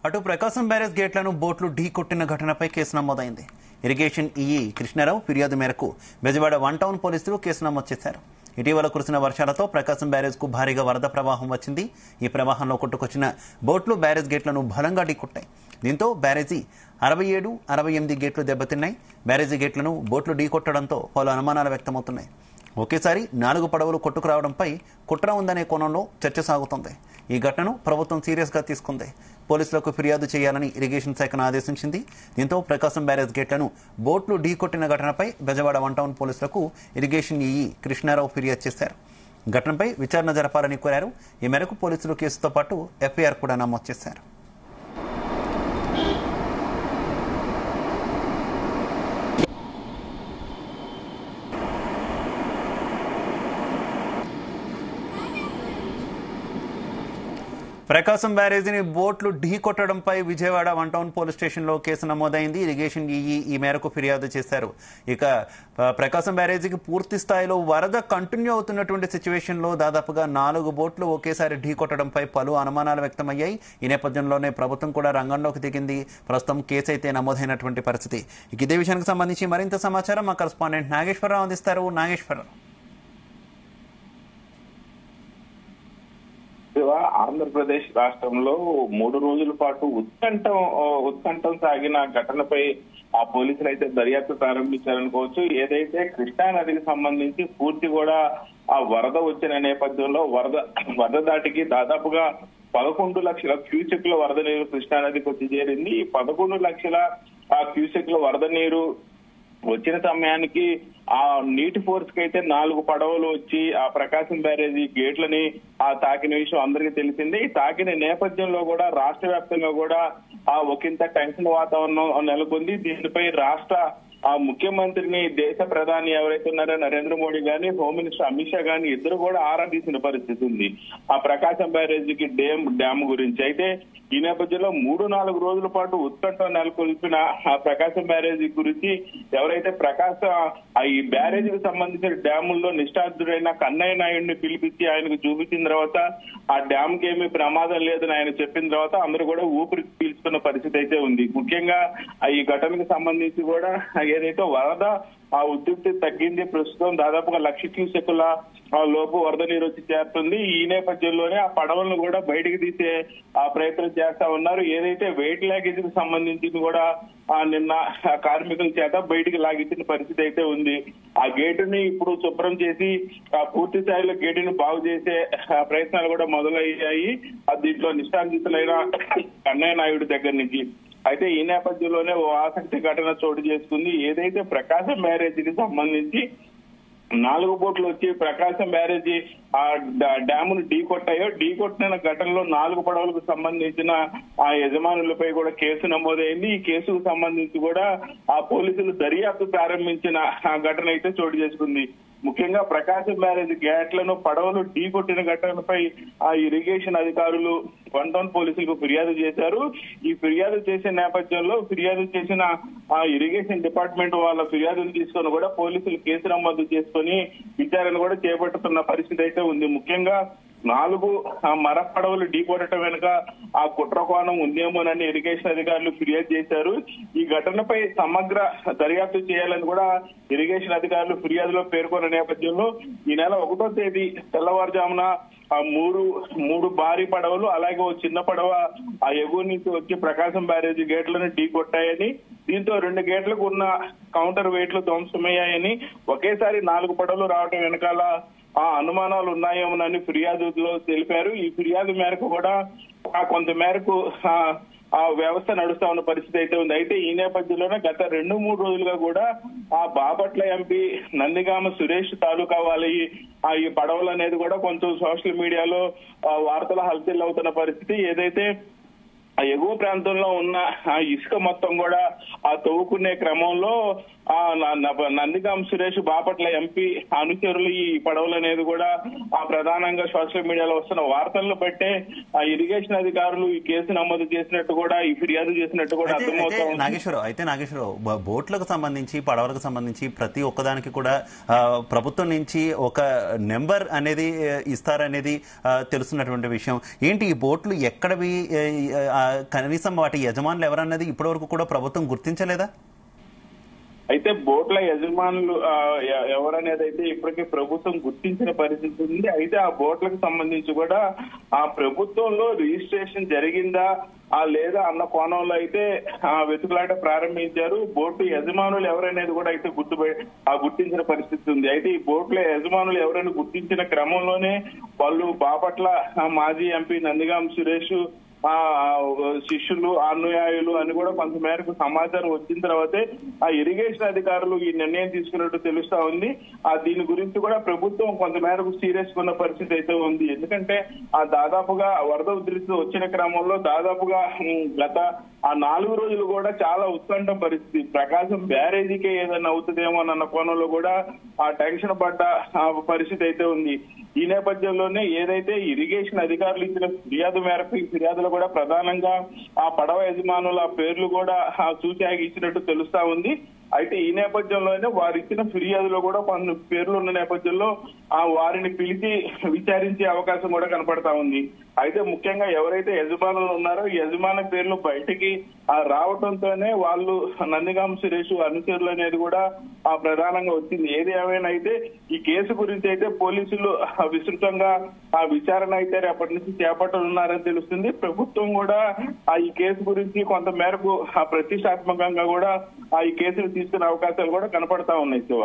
అటు ప్రకాశం బ్యారేజ్ గేట్లను బోట్లు ఢీ కొట్టిన ఘటనపై కేసు నమోదైంది. ఇరిగేషన్ ఈఈ కృష్ణారావు ఫిర్యాదు మేరకు బెజవాడ వన్ టౌన్ పోలీసులు కేసు నమోదు చేశారు. ఇటీవల కురిసిన వర్షాలతో ప్రకాశం బ్యారేజ్ కు భారీగా వరద ప్రవాహం వచ్చింది. ఈ ప్రవాహంలో కొట్టుకొచ్చిన బోట్లు బ్యారేజ్ గేట్లను బలంగా ఢీకొట్టాయి. దీంతో బ్యారేజీ 67, 68 గేట్లు దెబ్బతిన్నాయి. బ్యారేజీ గేట్లను బోట్లు ఢీకొట్టడంతో పలు అనుమానాలు వ్యక్తమవుతున్నాయి. ఒకేసారి 4 పడవలు కొట్టుకురావడంపై కుట్ర ఉందనే కోణంలో చర్చ సాగుతోంది. ఈ ఘటనను ప్రభుత్వం సీరియస్ గా తీసుకుంది. పోలీసులకు ఫిర్యాదు చేయాలని ఇరిగేషన్ శాఖను ఆదేశించింది. దీంతో ప్రకాశం బ్యారేజ్ గేట్లను బోట్లు ఢీకొట్టిన ఘటనపై బెజవాడ వన్ టౌన్ పోలీసులకు ఇరిగేషన్ ఈఈ కృష్ణారావు ఫిర్యాదు చేశారు. ఘటనపై విచారణ జరపాలని కోరారు. ఈ మేరకు పోలీసులు కేసుతో పాటు ఎఫ్ఐఆర్ కూడా నమోదు చేశారు. ప్రకాశం బ్యారేజీని బోట్లు ఢీకొట్టడంపై విజయవాడ వన్ టౌన్ పోలీస్ స్టేషన్లో కేసు నమోదైంది. ఇరిగేషన్ ఈఈ ఈ మేరకు ఫిర్యాదు చేశారు. ఇక ప్రకాశం బ్యారేజీకి పూర్తి స్థాయిలో వరద కంటిన్యూ అవుతున్నటువంటి సిచ్యువేషన్లో దాదాపుగా 4 బోట్లు ఒకేసారి ఢీకొట్టడంపై పలు అనుమానాలు వ్యక్తమయ్యాయి. ఈ నేపథ్యంలోనే ప్రభుత్వం కూడా రంగంలోకి దిగింది. ప్రస్తుతం కేసు అయితే నమోదైనటువంటి పరిస్థితి. ఇక ఇదే విషయానికి సంబంధించి మరింత సమాచారం మా కరెస్పాండెంట్ నాగేశ్వరరావు అందిస్తారు. నాగేశ్వరరావు, ఆంధ్రప్రదేశ్ రాష్ట్రంలో 3 రోజుల పాటు ఉత్కంఠం సాగిన ఘటనపై ఆ పోలీసులు అయితే దర్యాప్తు ప్రారంభించారనుకోవచ్చు. ఏదైతే కృష్ణా నదికి సంబంధించి పూర్తి కూడా ఆ వరద వచ్చిన నేపథ్యంలో వరద దాటికి దాదాపుగా 11 లక్షల క్యూసెక్ల వరద నీరు కృష్ణా నదికి వచ్చి చేరింది. ఈ 11 లక్షల క్యూసెక్ల వరద నీరు వచ్చిన సమయానికి ఆ నీటి ఫోర్స్ కి అయితే 4 పడవలు వచ్చి ఆ ప్రకాశం బ్యారేజీ గేట్లని తాకిన విషయం అందరికీ తెలిసిందే. ఈ తాకిన నేపథ్యంలో కూడా రాష్ట్ర వ్యాప్తంగా కూడా ఒకంత టెన్షన్ వాతావరణం నెలకొంది. దీనిపై రాష్ట్ర ముఖ్యమంత్రిని దేశ ప్రధాని ఎవరైతే ఉన్నారో నరేంద్ర మోడీ గాని, హోమ్ మినిస్టర్ అమిత్ షా గాని ఇద్దరు కూడా ఆరా తీసిన పరిస్థితి ఉంది ఆ ప్రకాశం బ్యారేజీకి డ్యామ్ గురించి. అయితే ఈ నేపథ్యంలో 3-4 రోజుల పాటు ఉత్కంఠ నెలకొల్పిన ఆ ప్రకాశం బ్యారేజీ గురించి ఎవరైతే ఈ బ్యారేజీకి సంబంధించిన డ్యాముల్లో నిష్ఠాతుడైన కన్నయ్య నాయుడిని పిలిపించి ఆయనకు చూపించిన తర్వాత ఆ డ్యామ్ కి ఏమీ ప్రమాదం లేదని ఆయన చెప్పిన తర్వాత అందరూ కూడా ఊపిరి పీల్చుకున్న పరిస్థితి అయితే ఉంది. ముఖ్యంగా ఈ ఘటనకు సంబంధించి కూడా ఏదైతే వరద ఉధృతి తగ్గింది. ప్రస్తుతం దాదాపుగా 1,00,000 క్యూసెక్కుల లోపు వరద నీరు వచ్చి చేరుతుంది. ఈ నేపథ్యంలోనే ఆ పడవలను కూడా బయటికి తీసే ప్రయత్నం చేస్తా ఉన్నారు. ఏదైతే వెయిట్ లాగేజ్ కి సంబంధించింది కూడా నిన్న కార్మికుల చేత బయటికి లాగించిన పరిస్థితి అయితే ఉంది. ఆ గేటుని ఇప్పుడు శుభ్రం చేసి పూర్తి స్థాయిలో గేటుని బాగు చేసే ప్రయత్నాలు కూడా మొదలయ్యాయి దీంట్లో నిష్ఠాంజితులైన కన్నయ్య నాయుడు దగ్గర నుంచి. అయితే ఈ నేపథ్యంలోనే ఓ ఆసక్తి ఘటన చోటు చేసుకుంది. ఏదైతే ప్రకాశం బ్యారేజీకి సంబంధించి 4 బోట్లు వచ్చి ప్రకాశం బ్యారేజీ డ్యామును ఢీకొట్టిన ఘటనలో 4 పడవలకు సంబంధించిన ఆ యజమానులపై కూడా కేసు నమోదైంది. ఈ కేసుకు సంబంధించి కూడా ఆ పోలీసులు దర్యాప్తు ప్రారంభించిన ఘటన అయితే చోటు చేసుకుంది. ముఖ్యంగా ప్రకాశం బ్యారేజీ గేట్లను పడవలు ఢీకొట్టిన ఘటనపై ఆ ఇరిగేషన్ అధికారులు వన్ టౌన్ పోలీసులకు ఫిర్యాదు చేశారు. ఈ ఫిర్యాదు చేసే నేపథ్యంలో ఫిర్యాదు చేసిన ఆ ఇరిగేషన్ డిపార్ట్మెంట్ వాళ్ళ ఫిర్యాదులు తీసుకొని కూడా పోలీసులు కేసు నమోదు చేసుకొని విచారణ కూడా చేపట్టుతున్న పరిస్థితి అయితే ఉంది. ముఖ్యంగా 4 మరపడవలు ఢీకొట్టడం వెనుక ఆ కుట్ర కోణం ఉందేమోనని ఇరిగేషన్ అధికారులు ఫిర్యాదు చేశారు. ఈ ఘటనపై సమగ్ర దర్యాప్తు చేయాలని కూడా ఇరిగేషన్ అధికారులు ఫిర్యాదులో పేర్కొన్న నేపథ్యంలో ఈ నెల 1వ తేదీ తెల్లవారుజామున 3 భారీ పడవలు అలాగే ఓ చిన్న పడవ ఆ ఎగువ నుంచి వచ్చి ప్రకాశం బ్యారేజీ గేట్లను ఢీకొట్టాయని, దీంతో 2 గేట్లకు ఉన్న కౌంటర్ వెయిట్లు ధ్వంసమయ్యాయని, ఒకేసారి 4 పడవలు రావడం వెనకాల అనుమానాలు ఉన్నాయేమోనని ఫిర్యాదులో తెలిపారు. ఈ ఫిర్యాదు మేరకు కూడా కొంత మేరకు ఆ వ్యవస్థ నడుస్తా ఉన్న పరిస్థితి అయితే ఉంది. అయితే ఈ నేపథ్యంలోనే గత 2-3 రోజులుగా కూడా ఆ బాపట్ల ఎంపీ నందిగామ సురేష్ తాలూకా వాళ్ళ ఈ పడవలు అనేది కూడా కొంచెం సోషల్ మీడియాలో వార్తలు హల్చల్ అవుతున్న పరిస్థితి. ఏదైతే ఆ ఎగువ ప్రాంతంలో ఉన్న ఆ ఇసుక మొత్తం కూడా తవ్వుకునే క్రమంలో నందిగాం సురేష్ బాపట్ల ఎంపీ అనుచరులు ఈ పడవలు అనేది కూడా ప్రధానంగా సోషల్ మీడియాలో వస్తున్న వార్తలను బట్టే ఆ ఇరిగేషన్ అధికారులు ఈ కేసు నమోదు చేసినట్టు కూడా ఈ ఫిర్యాదు చేసినట్టు కూడా అర్థమవుతుంది. నాగేశ్వరరావు, బోట్లకు సంబంధించి పడవలకు సంబంధించి ప్రతి ఒక్కదానికి కూడా ప్రభుత్వం నుంచి ఒక నెంబర్ అనేది ఇస్తారనేది తెలుస్తున్నటువంటి విషయం. ఏంటి ఈ బోట్లు ఎక్కడవి, ఆ కనీసం వాటి యజమానులు ఎవరన్నది ఇప్పటివరకు కూడా ప్రభుత్వం గుర్తించలేదా? అయితే బోట్ల యజమానులు ఎవరనేది అయితే ఇప్పటికే ప్రభుత్వం గుర్తించిన పరిస్థితి ఉంది. అయితే ఆ బోట్లకు సంబంధించి కూడా ఆ ప్రభుత్వంలో రిజిస్ట్రేషన్ జరిగిందా లేదా అన్న కోణంలో అయితే వెతుకులాట ప్రారంభించారు. బోటు యజమానులు ఎవరనేది కూడా అయితే గుర్తించిన పరిస్థితి ఉంది. అయితే ఈ బోట్ల యజమానులు ఎవరైనా గుర్తించిన క్రమంలోనే వాళ్ళు బాపట్ల మాజీ ఎంపీ నందిగాం సురేష్ శిష్యులు అనుయాయులు అని కూడా కొంత మేరకు సమాచారం వచ్చిన తర్వాతే ఆ ఇరిగేషన్ అధికారులు ఈ నిర్ణయం తీసుకున్నట్టు తెలుస్తా ఉంది. దీని గురించి కూడా ప్రభుత్వం కొంత మేరకు సీరియస్ ఉన్న పరిస్థితి అయితే ఉంది. ఎందుకంటే దాదాపుగా వరద ఉధృతి వచ్చిన క్రమంలో దాదాపుగా గత 4 రోజులు కూడా చాలా ఉత్కంఠ పరిస్థితి. ప్రకాశం బ్యారేజీకే ఏదైనా అవుతుందేమో అన్న కోణంలో కూడా టెన్షన్ పడ్డ పరిస్థితి అయితే ఉంది. ఈ నేపథ్యంలోనే ఏదైతే ఇరిగేషన్ అధికారులు ఇచ్చిన ఫిర్యాదు మేరకు ఈ ఫిర్యాదులో కూడా ప్రధానంగా ఆ పడవ యజమానుల పేర్లు కూడా సూచాగి ఇచ్చినట్టు తెలుస్తా ఉంది. అయితే ఈ నేపథ్యంలోనే వారు ఇచ్చిన ఫిర్యాదులో కూడా కొన్ని పేర్లు ఉన్న నేపథ్యంలో వారిని పిలిచి విచారించే అవకాశం కూడా కనపడతా ఉంది. అయితే ముఖ్యంగా ఎవరైతే యజమానులు ఉన్నారో ఈ యజమాన పేర్లు బయటికి రావడంతోనే వాళ్ళు నందిగాం సురేష్ అనుచరులు అనేది కూడా ప్రధానంగా వచ్చింది. ఏది ఏమైనా అయితే ఈ కేసు గురించి అయితే పోలీసులు విస్తృతంగా విచారణ అయితే రేపటి నుంచి చేపట్టనున్నారని తెలుస్తుంది. ప్రభుత్వం కూడా ఈ కేసు గురించి కొంత మేరకు ప్రతిష్టాత్మకంగా కూడా ఈ కేసును తీసుకునే అవకాశాలు కూడా కనపడతా ఉన్నాయి శివ.